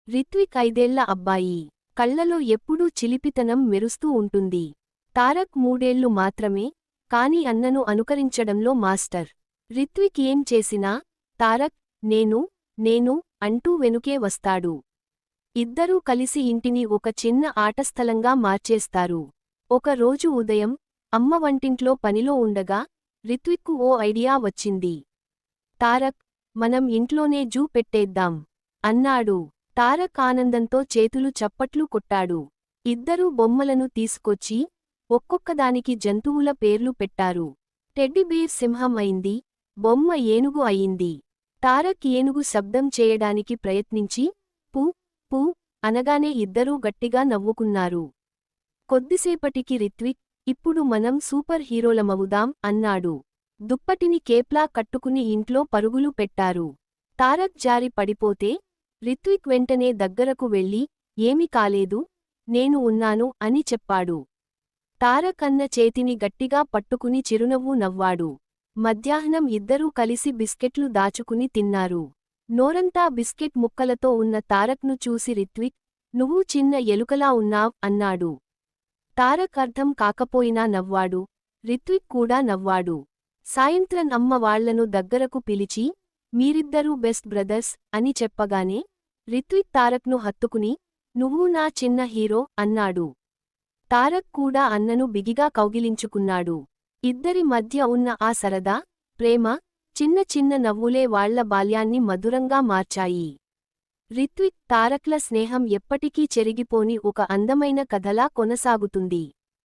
రిత్విక్ 5 ఏళ్ల అబ్బాయి. కళ్లలో ఎప్పుడూ చిలిపితనం మెరుస్తూ ఉంటుంది. తారక్ 3 ఏళ్లు మాత్రమే, కాని అన్నను అనుకరించడంలో మాస్టర్. రిత్విక్ ఏం చేసినా, తారక్, నేను అంటూ వెనుకే వస్తాడు. ఇద్దరూ కలిసి ఇంటిని ఒక చిన్న ఆటస్థలంగా మార్చేస్తారు. ఒక రోజు ఉదయం, అమ్మ వంటింట్లో పనిలో ఉండగా, రిత్విక్కు ఓ ఐడియా వచ్చింది. తారక్, మనం ఇంట్లోనే జూ పెట్టేద్దాం అన్నాడు. తారక్ ఆనందంతో చేతులు చప్పట్లు కొట్టాడు. ఇద్దరూ బొమ్మలను తీసుకొచ్చి, ఒక్కొక్కదానికి జంతువుల పేర్లు పెట్టారు. టెడ్డీబేర్ సింహం అయింది, బొమ్మ ఏనుగు అయింది. తారక్ ఏనుగు శబ్దం చేయడానికి ప్రయత్నించి, పూ పూ అనగానే ఇద్దరూ గట్టిగా నవ్వుకున్నారు. కొద్దిసేపటికి రిత్విక్, ఇప్పుడు మనం సూపర్ హీరోలమవుదాం అన్నాడు. దుప్పటిని కేప్లా కట్టుకుని ఇంట్లో పరుగులు పెట్టారు. తారక్ జారి పడిపోతే, రిత్విక్ వెంటనే దగ్గరకు వెళ్ళి, ఏమీ కాలేదు, నేను ఉన్నాను అని చెప్పాడు. తారక్ అన్న చేతిని గట్టిగా పట్టుకుని చిరునవ్వు నవ్వాడు. మధ్యాహ్నం ఇద్దరూ కలిసి బిస్కెట్లు దాచుకుని తిన్నారు. నోరంతా బిస్కెట్ ముక్కలతో ఉన్న తారక్ను చూసి రిత్విక్, నువ్వు చిన్న ఎలుకలా ఉన్నావ్ అన్నాడు. తారక్ అర్థం కాకపోయినా నవ్వాడు. రిత్విక్ కూడా నవ్వాడు. సాయంత్రం అమ్మ వాళ్లను దగ్గరకు పిలిచి, మీరిద్దరూ బెస్ట్ బ్రదర్స్ అని చెప్పగానే, రిత్విక్ తారక్ను హత్తుకుని, నువ్వు నా చిన్న హీరో అన్నాడు. తారక్ కూడా అన్నను బిగిగా కౌగిలించుకున్నాడు. ఇద్దరి మధ్య ఉన్న ఆ సరదా, ప్రేమ, చిన్న చిన్న నవ్వులే వాళ్ల బాల్యాన్ని మధురంగా మార్చాయి. రిత్విక్, తారక్ల స్నేహం ఎప్పటికీ చెరిగిపోని ఒక అందమైన కథలా కొనసాగుతుంది.